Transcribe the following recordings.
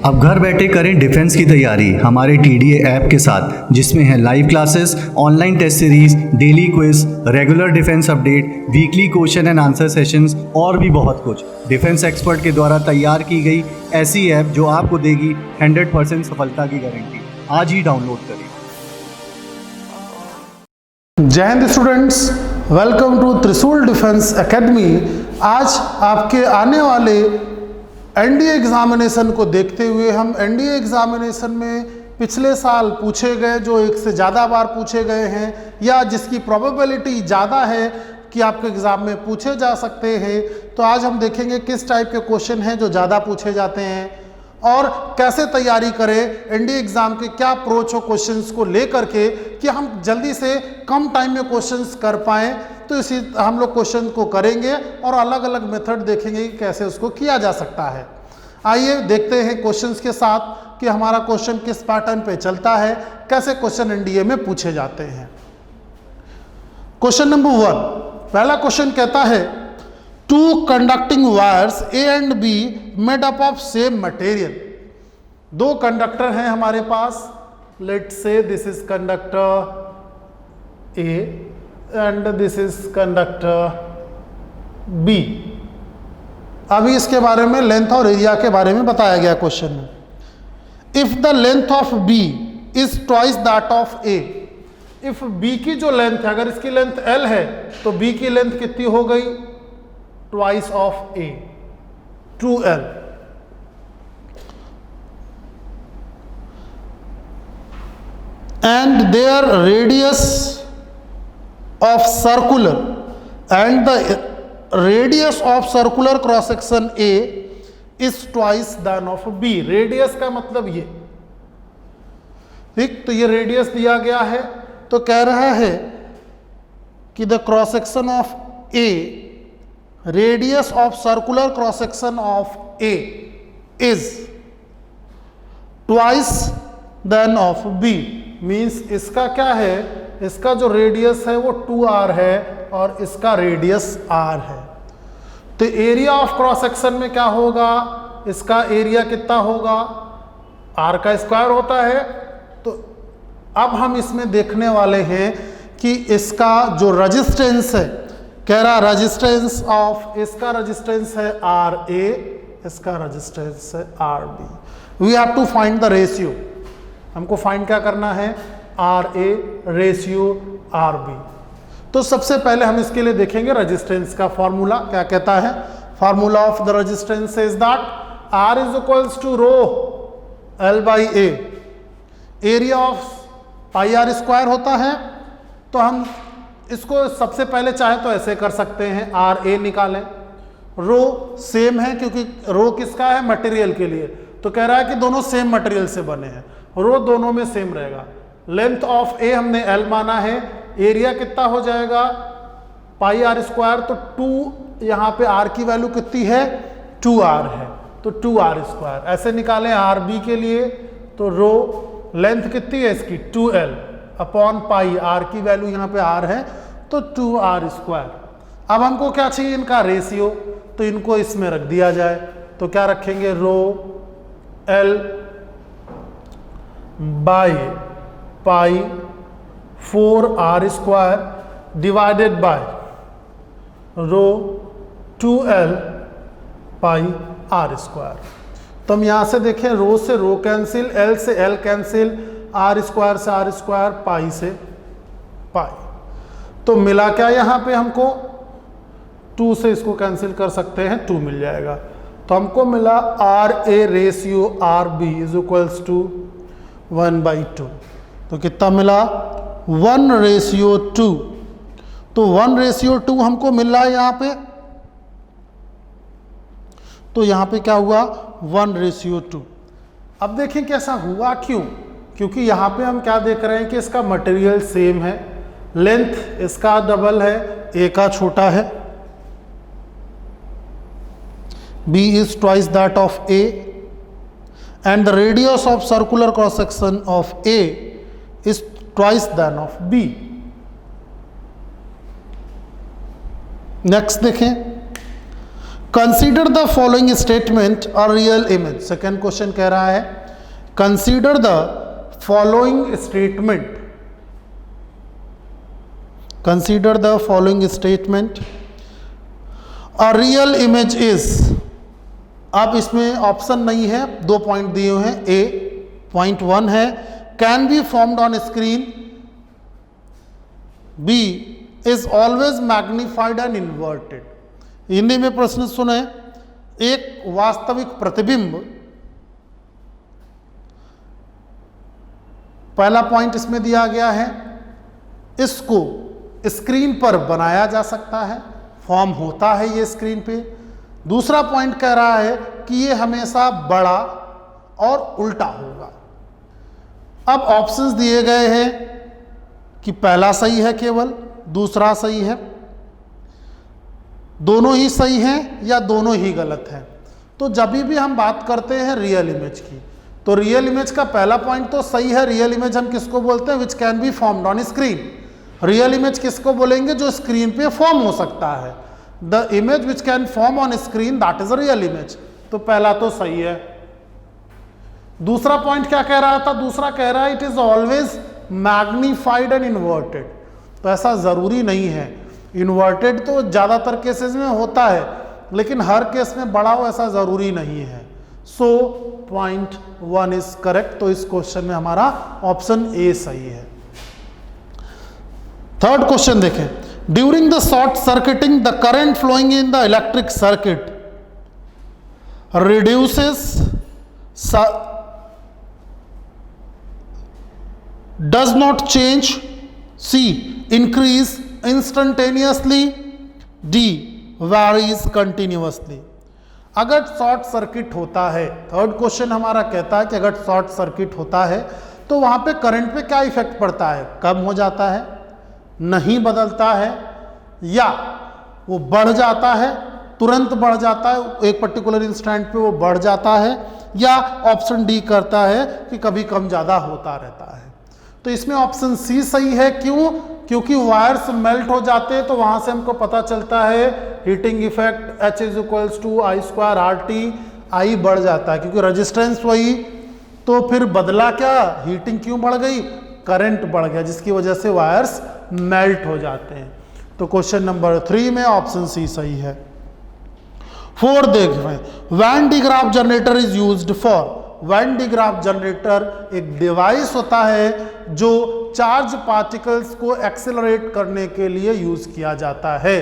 अब घर बैठे करें डिफेंस की तैयारी हमारे TDA ऐप के साथ, जिसमें है live classes, online test series, daily quiz, regular defence update, weekly question and answer sessions और भी बहुत कुछ। डिफेंस एक्सपर्ट के द्वारा तैयार की गई ऐसी ऐप जो आपको देगी 100% सफलता की गारंटी। आज ही डाउनलोड करें। जय हिंद स्टूडेंट्स, वेलकम टू त्रिशूल डिफेंस एकेडमी। आज आपके आने वाले एनडीए एग्जामिनेशन को देखते हुए हम एनडीए एग्जामिनेशन में पिछले साल पूछे गए, जो एक से ज़्यादा बार पूछे गए हैं या जिसकी प्रोबेबिलिटी ज़्यादा है कि आपके एग्ज़ाम में पूछे जा सकते हैं, तो आज हम देखेंगे किस टाइप के क्वेश्चन हैं जो ज़्यादा पूछे जाते हैं और कैसे तैयारी करें एनडीए एग्ज़ाम के, क्या अप्रोच हो क्वेश्चंस को लेकर के कि हम जल्दी से कम टाइम में क्वेश्चंस कर पाएँ। तो इसी हम लोग क्वेश्चन को करेंगे और अलग अलग मेथड देखेंगे कि कैसे उसको किया जा सकता है। आइए देखते हैं क्वेश्चंस के साथ कि हमारा क्वेश्चन किस पैटर्न पे चलता है, कैसे क्वेश्चन एनडीए में पूछे जाते हैं। क्वेश्चन नंबर 1, पहला क्वेश्चन कहता है two conducting wires A and B made up of same material. दो कंडक्टर हैं हमारे पास, let's say this is conductor A and this is conductor B. अभी इसके बारे में लेंथ और एरिया के बारे में बताया गया क्वेश्चन में। If the length of B is twice that of A, if B की जो लेंथ है, अगर इसकी लेंथ एल है तो बी की लेंथ कितनी हो गई, twice of A, 2l। And there radius of circular and the radius of circular cross section A is twice than of B। Radius का मतलब ये, ठीक, तो ये रेडियस दिया गया है, तो कह रहा है कि the cross section of A, radius of circular cross section of A is twice then of B। Means इसका क्या है, इसका जो रेडियस है वो 2r है और इसका रेडियस r है। तो एरिया ऑफ क्रॉस सेक्शन में क्या होगा, इसका एरिया कितना होगा, r का स्क्वायर होता है। तो अब हम इसमें देखने वाले हैं कि इसका जो रेजिस्टेंस है, कह रहा रेजिस्टेंस ऑफ, इसका रेजिस्टेंस है RA, इसका रेजिस्टेंस है RB। We have to find the ratio. हमको फाइंड क्या करना है, RA रेशियो RB। तो सबसे पहले हम इसके लिए देखेंगे रेजिस्टेंस का फॉर्मूला क्या कहता है। Formula of the resistance is that R is equals to rho L by A। Area of pi R square होता है, तो हम इसको सबसे पहले चाहे तो ऐसे कर सकते हैं, RA निकालें। रो सेम है क्योंकि रो किसका है, मटेरियल के लिए, तो कह रहा है कि दोनों सेम मटेरियल से बने हैं, रो दोनों में सेम रहेगा। लेंथ ऑफ ए हमने L माना है, एरिया कितना हो जाएगा पाई R स्क्वायर, तो 2 यहाँ पे R की वैल्यू कितनी है, 2r है, तो 2r स्क्वायर। ऐसे निकालें RB के लिए, तो रो लेंथ कितनी है इसकी 2l अपॉन पाई, R की वैल्यू यहाँ पे R है, तो 2r स्क्वायर। अब हमको क्या चाहिए, इनका रेशियो, तो इनको इसमें रख दिया जाए, तो क्या रखेंगे, rho L by pi 4r square divided by rho 2l pi r square. तो हम यहां से देखें, रो से रो कैंसिल, L से L कैंसिल, r स्क्वायर से r स्क्वायर, पाई से पाई। तो मिला क्या यहाँ पे हमको, 2 से इसको कैंसिल कर सकते हैं, 2 मिल जाएगा। तो हमको मिला RA ratio RB is equals to 1/2। तो कितना मिला, 1/2। तो 1/2 हमको मिल रहा है यहाँ पे, तो यहाँ पे क्या हुआ, 1/2। अब देखें कैसा हुआ, क्यों, क्योंकि यहाँ पे हम क्या देख रहे हैं कि इसका मटेरियल सेम है, लेंथ इसका डबल है, ए का छोटा है, B is twice that of A, and the radius of circular cross section of A is twice that of B। Next देखें, कंसीडर द फॉलोइंग स्टेटमेंट और रियल इमेज। सेकेंड क्वेश्चन कह रहा है consider the following statement, consider the following statement a real image is. अब इसमें option नहीं है, 2 point दिए हुए हैं। ए पॉइंट 1 है can be formed on screen, B is always magnified and inverted. Hindi में प्रश्न सुने, एक वास्तविक प्रतिबिंब, पहला पॉइंट इसमें दिया गया है, इसको स्क्रीन पर बनाया जा सकता है, फॉर्म होता है ये स्क्रीन पे। दूसरा पॉइंट कह रहा है कि ये हमेशा बड़ा और उल्टा होगा। अब ऑप्शंस दिए गए हैं कि पहला सही है केवल, दूसरा सही है, दोनों ही सही हैं या दोनों ही गलत हैं। तो जब भी हम बात करते हैं रियल इमेज की, तो रियल इमेज का पहला पॉइंट तो सही है। रियल इमेज हम किसको बोलते हैं? Which can be formed on screen. Real image किसको बोलेंगे? जो स्क्रीन पे फॉर्म हो सकता है। The image which can form on screen that is a real image. तो पहला तो सही है। दूसरा पॉइंट क्या कह रहा था? दूसरा कह रहा है it is always magnified and inverted. तो ऐसा जरूरी नहीं है, इन्वर्टेड तो ज्यादातर केसेस में होता है, लेकिन हर केस में बड़ा हो ऐसा जरूरी नहीं है। So point 1 is correct. तो इस क्वेश्चन में हमारा ऑप्शन ए सही है। थर्ड क्वेश्चन देखें, during the short circuiting the current flowing in the electric circuit reduces does not change, C increase instantaneously, D varies continuously। अगर शॉर्ट सर्किट होता है, थर्ड क्वेश्चन हमारा कहता है कि अगर शॉर्ट सर्किट होता है तो वहां पे करंट पे क्या इफेक्ट पड़ता है? कम हो जाता है, नहीं बदलता है, या वो बढ़ जाता है, तुरंत बढ़ जाता है, एक पर्टिकुलर इंस्टेंट पे वो बढ़ जाता है, या ऑप्शन डी करता है कि कभी कम ज्यादा होता रहता है। तो इसमें ऑप्शन सी सही है। क्यों? क्योंकि वायर्स मेल्ट हो जाते हैं, तो वहां से हमको पता चलता है heating effect H is equals to I²RT। I बढ़ जाता है क्योंकि रेजिस्टेंस वही, तो फिर बदला क्या? हीटिंग क्यों बढ़ गई? करंट बढ़ गया, जिसकी वजह से वायर्स मेल्ट हो जाते हैं। तो क्वेश्चन नंबर 3 में ऑप्शन सी सही है। 4 देख रहे हैं, Van de Graaff generator is used for. Van de Graaff generator एक डिवाइस होता है जो चार्ज पार्टिकल्स को एक्सेलरेट करने के लिए यूज किया जाता है।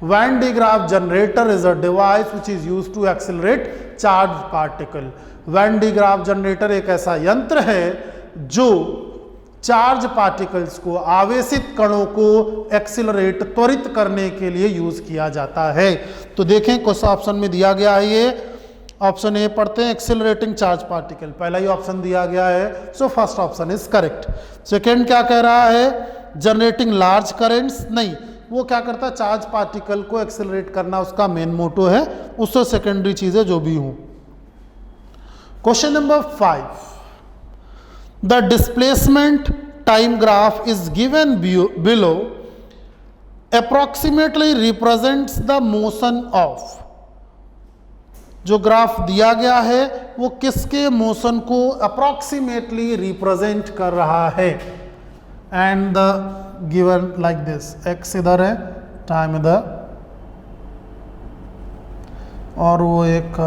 Van de Graaff generator is a device which is use to accelerate charge particle. Van de Graaff generator एक ऐसा यंत्र है जो चार्ज पार्टिकल्स को, आवेशित कणों को एक्सेलरेट, त्वरित करने के लिए यूज किया जाता है। तो देखें कौन सा ऑप्शन में दिया गया है, ये ऑप्शन ए पढ़ते हैं, एक्सेलरेटिंग चार्ज पार्टिकल, पहला ही ऑप्शन दिया गया है। So first option is correct. Second क्या कह रहा है? जनरेटिंग लार्ज करेंट्स, नहीं, वो क्या करता है? चार्ज पार्टिकल को एक्सेलरेट करना उसका मेन मोटो है, उससे सेकेंडरी चीजें जो भी हों। Question number 5, the displacement time graph is given below approximately represents the motion of. जो ग्राफ दिया गया है वो किसके मोशन को अप्रोक्सीमेटली रिप्रेजेंट कर रहा है? And the given like this, x इधर है, टाइम इधर, और वो एक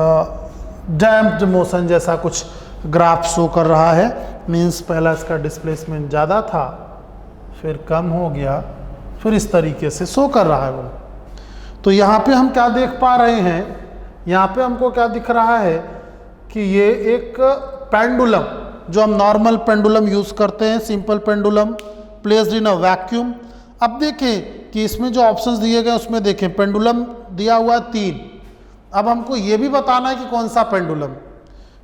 डैम्प्ड मोशन जैसा कुछ ग्राफ शो कर रहा है। मीन्स पहला इसका डिस्प्लेसमेंट ज़्यादा था, फिर कम हो गया, फिर इस तरीके से शो कर रहा है वो। तो यहाँ पे हम क्या देख पा रहे हैं? यहाँ पे हमको क्या दिख रहा है कि ये एक पेंडुलम, जो हम नॉर्मल पेंडुलम यूज करते हैं, simple pendulum placed in a vacuum. अब देखें कि इसमें जो ऑप्शंस दिए गए उसमें देखें पेंडुलम दिया हुआ 3। अब हमको ये भी बताना है कि कौन सा पेंडुलम।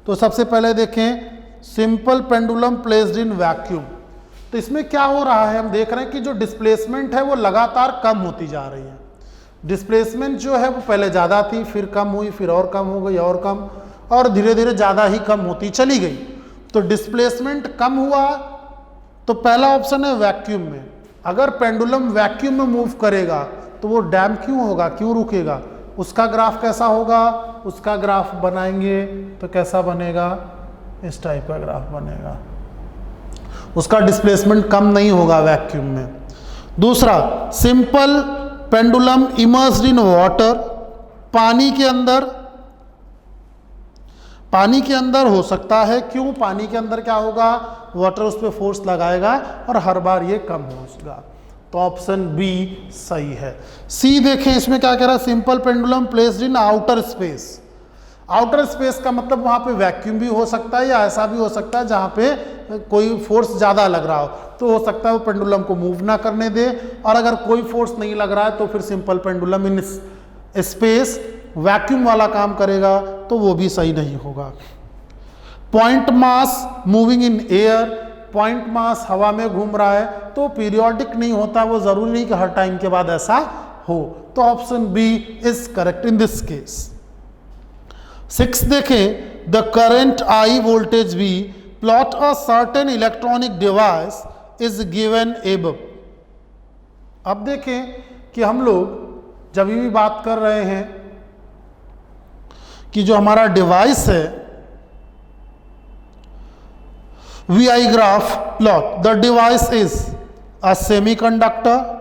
तो सबसे पहले देखें simple pendulum placed in vacuum. तो इसमें क्या हो रहा है? हम देख रहे हैं कि जो डिस्प्लेसमेंट है वो लगातार कम होती जा रही है। डिस्प्लेसमेंट जो है वो पहले ज़्यादा थी, फिर कम हुई, फिर और कम हो गई, और कम, और धीरे धीरे ज़्यादा ही कम होती चली गई। तो डिस्प्लेसमेंट कम हुआ, तो पहला ऑप्शन है वैक्यूम में। अगर पेंडुलम वैक्यूम में मूव करेगा तो वो डैम क्यों होगा, क्यों रुकेगा? उसका ग्राफ कैसा होगा, उसका ग्राफ बनाएंगे तो कैसा बनेगा, इस टाइप का ग्राफ बनेगा। उसका डिस्प्लेसमेंट कम नहीं होगा वैक्यूम में। दूसरा, simple pendulum immersed in water, पानी के अंदर हो सकता है। क्यों? पानी के अंदर क्या होगा, वाटर उस पर फोर्स लगाएगा और हर बार ये कम होगा। तो ऑप्शन बी सही है। सी देखें, इसमें क्या कह रहा है, simple pendulum placed in outer space. Outer space का मतलब वहां पे वैक्यूम भी हो सकता है या ऐसा भी हो सकता है जहां पे कोई फोर्स ज़्यादा लग रहा हो, तो हो सकता है वो पेंडुलम को मूव ना करने दे। और अगर कोई फोर्स नहीं लग रहा है तो फिर simple pendulum in space vacuum वाला काम करेगा, तो वो भी सही नहीं होगा। Point mass moving in air, point mass हवा में घूम रहा है तो पीरियोडिक नहीं होता, वो जरूरी नहीं कि हर टाइम के बाद ऐसा हो। तो option B is correct in this case. 6 देखें, the current I voltage V plot a certain electronic device is given above. अब देखें कि हम लोग जब भी बात कर रहे हैं कि जो हमारा डिवाइस है, VI graph plot, the device is a semiconductor,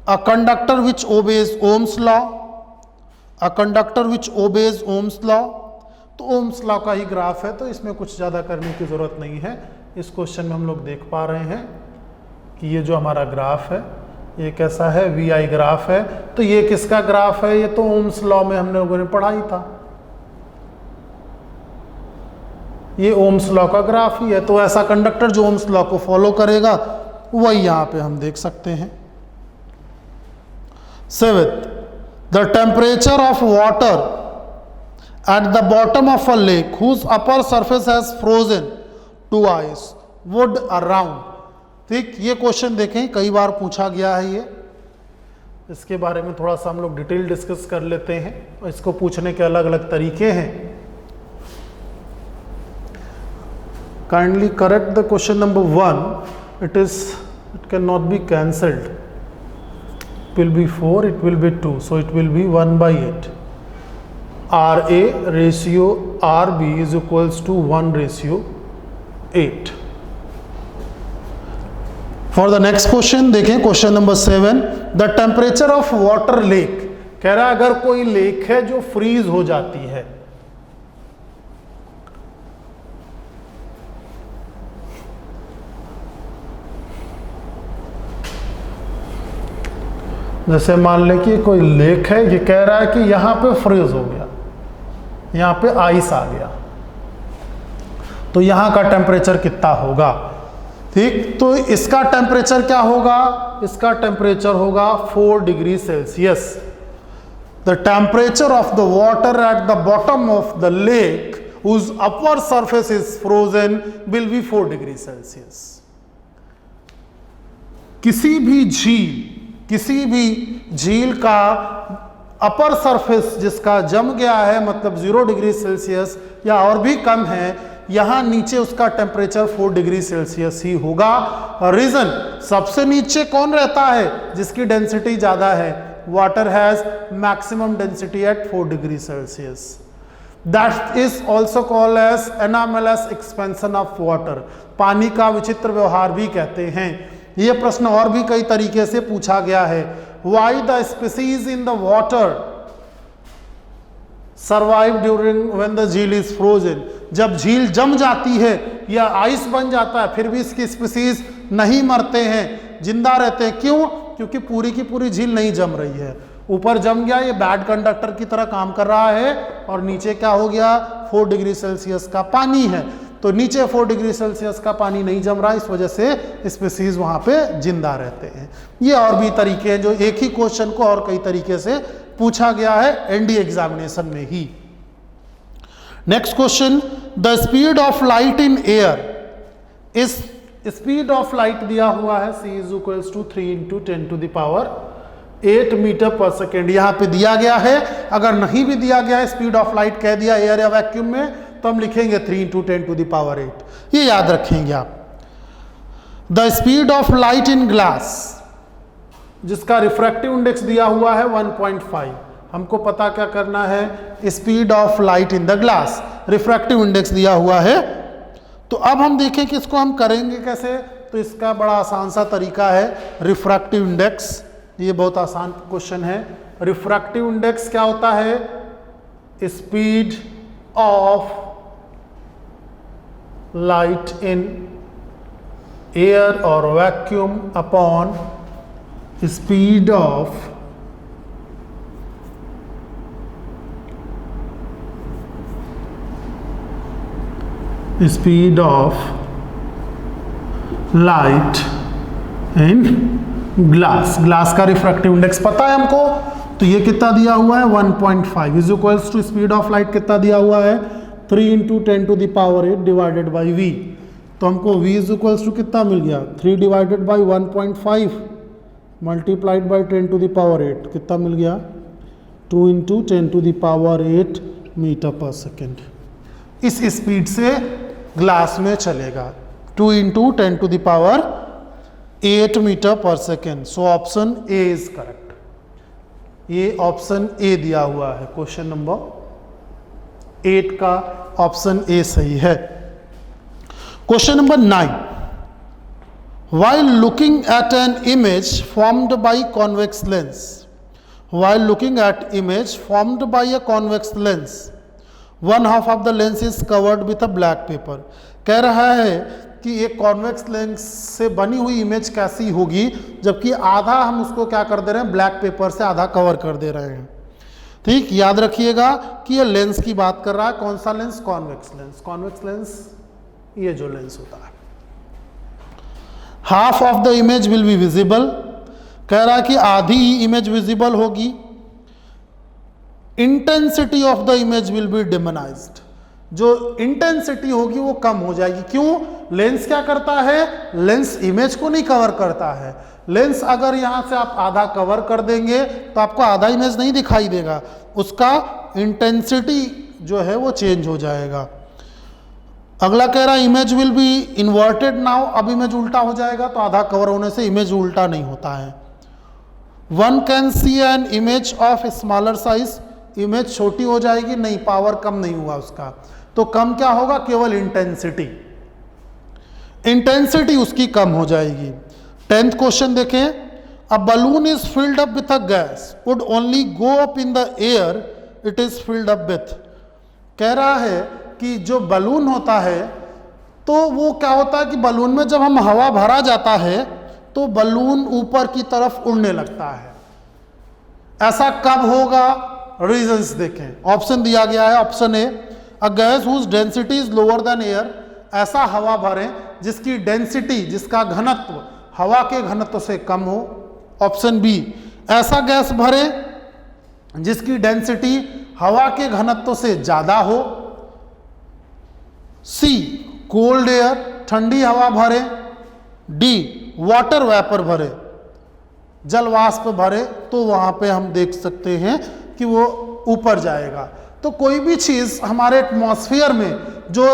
a conductor which obeys Ohm's law, a conductor which obeys Ohm's law। तो Ohm's law का ही ग्राफ है, तो इसमें कुछ ज़्यादा करने की ज़रूरत नहीं है। इस क्वेश्चन में हम लोग देख पा रहे हैं कि ये जो हमारा ग्राफ है ये कैसा है, VI ग्राफ है। तो ये किसका ग्राफ है, ये तो Ohm's law में हमने लोगों ने पढ़ा ही था, ये ओम्स लॉ का ग्राफ ही है। तो ऐसा कंडक्टर जो ओम्स लॉ को फॉलो करेगा वही यहां पे हम देख सकते हैं। 7th, the temperature of water at the bottom of a lake whose upper surface has frozen to ice would around. ठीक, ये क्वेश्चन देखें कई बार पूछा गया है। ये इसके बारे में थोड़ा सा हम लोग डिटेल डिस्कस कर लेते हैं। इसको पूछने के अलग अलग तरीके हैं। Kindly correct the question number 1. It cannot be cancelled. It will be 4, it will be 2. So it will be 1/8. RA ratio RB is equals to 1:8. For the next question देखें, question number 7. The temperature of water lake, कह रहा है अगर कोई lake है जो freeze हो जाती है, जैसे मान लें कि कोई लेक है, ये कह रहा है कि यहां पे फ्रीज हो गया, यहां पे आइस आ गया, तो यहां का टेम्परेचर कितना होगा। ठीक, तो इसका टेम्परेचर क्या होगा, इसका टेम्परेचर होगा 4 degree Celsius. The temperature of the water at the bottom of the lake whose upper surface is frozen will be 4 degree Celsius. किसी भी झील का अपर सरफेस जिसका जम गया है, मतलब 0 डिग्री सेल्सियस या और भी कम है, यहां नीचे उसका टेम्परेचर 4 डिग्री सेल्सियस ही होगा। रीजन, सबसे नीचे कौन रहता है, जिसकी डेंसिटी ज्यादा है। Water has maximum density at 4 degree Celsius. That is also called as anomalous expansion of water, पानी का विचित्र व्यवहार भी कहते हैं। यह प्रश्न और भी कई तरीके से पूछा गया है। Why the species in the water survive during when the झील इज फ्रोजन, जब झील जम जाती है या आइस बन जाता है फिर भी इसकी स्पीसीज नहीं मरते हैं, जिंदा रहते हैं। क्यों? क्योंकि पूरी की पूरी झील नहीं जम रही है। ऊपर जम गया, ये बैड कंडक्टर की तरह काम कर रहा है, और नीचे क्या हो गया, 4 डिग्री सेल्सियस का पानी है। तो नीचे 4 डिग्री सेल्सियस का पानी नहीं जम रहा, इस वजह से स्पीसीज वहां पे जिंदा रहते हैं। ये और भी तरीके हैं जो एक ही क्वेश्चन को और कई तरीके से पूछा गया है एनडीए एग्जामिनेशन में ही। Next question, the speed of light in air, इस स्पीड ऑफ लाइट दिया हुआ है c is equals to 3 × 10⁸ metre per second, यहां पे दिया गया है। अगर नहीं भी दिया गया है, स्पीड ऑफ लाइट कह दिया एयर या वैक्यूम में, तो हम लिखेंगे 3 × 10⁸। ये याद रखेंगे आप। The speed of light in glass, जिसका रिफ्रैक्टिव इंडेक्स दिया हुआ है 1.5, हमको पता क्या करना है, speed of light in the glass, refractive index दिया हुआ है। तो अब हम देखें कि इसको हम करेंगे कैसे। तो इसका बड़ा आसान सा तरीका है रिफ्रैक्टिव इंडेक्स, ये बहुत आसान क्वेश्चन है। रिफ्रैक्टिव इंडेक्स क्या होता है, speed of light in air और vacuum upon speed of light in glass. Glass का रिफ्रैक्टिव इंडेक्स पता है हमको, तो ये कितना दिया हुआ है 1.5 is equals to speed of light कितना दिया हुआ है 3 × 10⁸ डिवाइडेड बाई v। तो हमको v इज इक्वल्स टू कितना मिल गया 3 डिवाइडेड बाई 1.5 मल्टीप्लाइड बाई 10⁸ कितना मिल गया 2 × 10⁸ मीटर पर सेकेंड। इस स्पीड से ग्लास में चलेगा 2 × 10⁸ metre per second. So option A is correct. ये ऑप्शन ए दिया हुआ है, क्वेश्चन नंबर 8 का ऑप्शन ए सही है। Question number 9, while looking at an image formed by convex lens, while looking at image formed by a convex lens, one half of the lens is covered with a black paper। कह रहा है कि एक convex lens से बनी हुई image कैसी होगी, जबकि आधा हम उसको क्या कर दे रहे हैं, ब्लैक पेपर से आधा कवर कर दे रहे हैं। ठीक, याद रखिएगा कि ये लेंस की बात कर रहा है। कौन सा lens, convex lens. Convex lens ये जो लेंस होता है, half of the image will be visible, कह रहा है कि आधी ही इमेज विजिबल होगी। Intensity of the image will be diminished, जो इंटेंसिटी होगी वो कम हो जाएगी। क्यों, लेंस क्या करता है, लेंस इमेज को नहीं कवर करता है। लेंस अगर यहां से आप आधा कवर कर देंगे तो आपको आधा इमेज नहीं दिखाई देगा, उसका इंटेंसिटी जो है वो चेंज हो जाएगा। अगला कह रहा है image will B inverted now, अब इमेज उल्टा हो जाएगा, तो आधा कवर होने से इमेज उल्टा नहीं होता है। One can see an image of smaller size, image छोटी हो जाएगी, नहीं, पावर कम नहीं हुआ उसका, तो कम क्या होगा, केवल इंटेंसिटी, इंटेंसिटी उसकी कम हो जाएगी। 10th क्वेश्चन देखें, a balloon is filled up with a gas would only go up in the air it is filled up with. कह रहा है कि जो बलून होता है तो वो क्या होता है कि बलून में जब हम हवा भरा जाता है तो बलून ऊपर की तरफ उड़ने लगता है। ऐसा कब होगा, रीजंस देखें। ऑप्शन दिया गया है, option A, a gas whose density is lower than air, ऐसा हवा भरें जिसकी डेंसिटी, जिसका घनत्व हवा के घनत्व से कम हो। ऑप्शन बी, ऐसा गैस भरें जिसकी डेंसिटी हवा के घनत्व से ज्यादा हो। सी, कोल्ड एयर, ठंडी हवा भरे। डी, वाटर वेपर भरे, जल वाष्प भरे, तो वहां पे हम देख सकते हैं कि वो ऊपर जाएगा। तो कोई भी चीज हमारे एटमॉस्फेयर में जो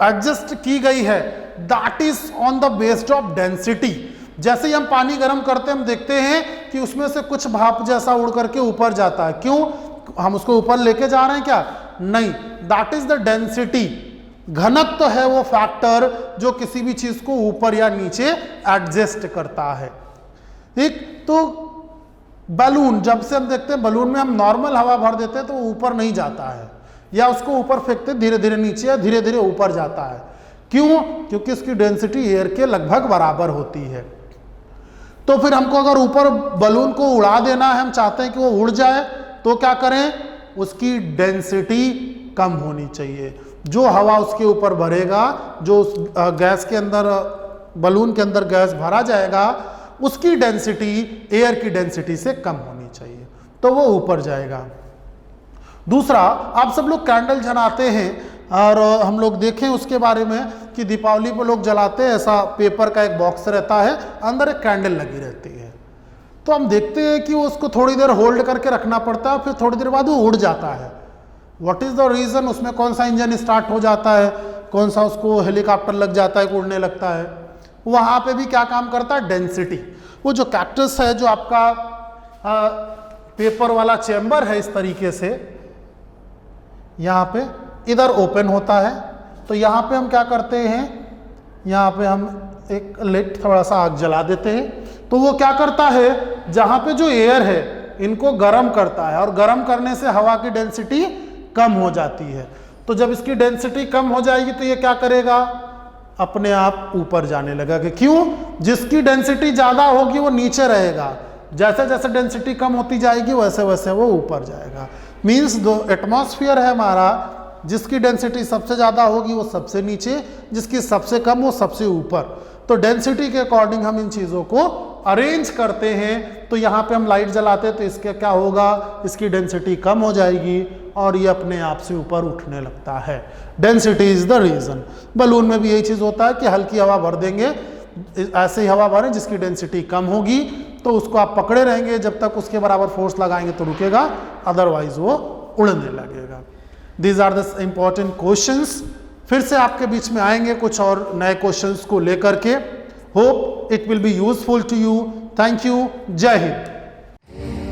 एडजस्ट की गई है that is on the based of density. जैसे ही हम पानी गर्म करते हैं हम देखते हैं कि उसमें से कुछ भाप जैसा उड़ करके ऊपर जाता है। क्यों, हम उसको ऊपर लेके जा रहे हैं क्या, नहीं, दैट इज द डेंसिटी। घनत्व है वो फैक्टर जो किसी भी चीज को ऊपर या नीचे एडजस्ट करता है। ठीक, तो बलून, जब से हम देखते हैं बलून में हम नॉर्मल हवा भर देते हैं तो वो ऊपर नहीं जाता है, या उसको ऊपर फेंकते धीरे धीरे नीचे या धीरे धीरे ऊपर जाता है। क्यों, क्योंकि इसकी डेंसिटी एयर के लगभग बराबर होती है। तो फिर हमको अगर ऊपर बलून को उड़ा देना है, हम चाहते हैं कि वो उड़ जाए, तो क्या करें, उसकी डेंसिटी कम होनी चाहिए। जो हवा उसके ऊपर भरेगा, जो उस गैस के अंदर, बलून के अंदर गैस भरा जाएगा, उसकी डेंसिटी एयर की डेंसिटी से कम होनी चाहिए, तो वो ऊपर जाएगा। दूसरा, आप सब लोग कैंडल जलाते हैं और हम लोग देखें उसके बारे में कि दीपावली पर लोग जलाते हैं, ऐसा पेपर का एक बॉक्स रहता है, अंदर एक कैंडल लगी रहती है। तो हम देखते हैं कि उसको थोड़ी देर होल्ड करके रखना पड़ता है, फिर थोड़ी देर बाद वो उड़ जाता है। व्हाट इज द रीजन, उसमें कौन सा इंजन स्टार्ट हो जाता है, कौन सा उसको हेलीकॉप्टर लग जाता है, उड़ने लगता है। वहां पे भी क्या काम करता है, डेंसिटी। वो जो कैक्टस है, जो आपका पेपर वाला चैम्बर है इस तरीके से, यहाँ पे इधर ओपन होता है। तो यहाँ पे हम क्या करते हैं, यहाँ पे हम एक लेट थोड़ा सा आग जला देते हैं, तो वो क्या करता है, जहाँ पे जो एयर है इनको गर्म करता है, और गर्म करने से हवा की डेंसिटी कम हो जाती है। तो जब इसकी डेंसिटी कम हो जाएगी तो ये क्या करेगा, अपने आप ऊपर जाने लगेगा। क्यों, जिसकी डेंसिटी ज़्यादा होगी वो नीचे रहेगा, जैसे जैसे डेंसिटी कम होती जाएगी वैसे वैसे वो ऊपर जाएगा। मीन्स जो एटमॉस्फेयर है हमारा, जिसकी डेंसिटी सबसे ज़्यादा होगी वो सबसे नीचे, जिसकी सबसे कम वो सबसे ऊपर। तो डेंसिटी के अकॉर्डिंग हम इन चीज़ों को अरेंज करते हैं। तो यहाँ पे हम लाइट जलाते हैं तो इसके क्या होगा, इसकी डेंसिटी कम हो जाएगी और ये अपने आप से ऊपर उठने लगता है। Density is the reason. Balloon में भी यही चीज़ होता है कि हल्की हवा भर देंगे, ऐसे ही हवा भरें जिसकी डेंसिटी कम होगी, तो उसको आप पकड़े रहेंगे जब तक उसके बराबर फोर्स लगाएंगे तो रुकेगा, अदरवाइज वो उड़ने लगेगा। These are the important questions. फिर से आपके बीच में आएंगे कुछ और नए क्वेश्चंस को लेकर के। Hope it will be useful to you. Thank you. जय हिंद।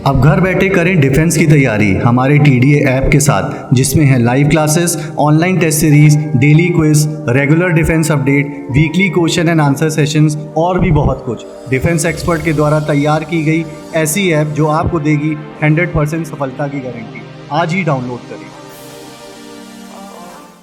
अब घर बैठे करें डिफेंस की तैयारी हमारे TDA ऐप के साथ, जिसमें है live classes, online test series, daily quiz, regular defence update, weekly question and answer sessions और भी बहुत कुछ। डिफेंस एक्सपर्ट के द्वारा तैयार की गई ऐसी ऐप जो आपको देगी 100% सफलता की गारंटी। आज ही डाउनलोड करें।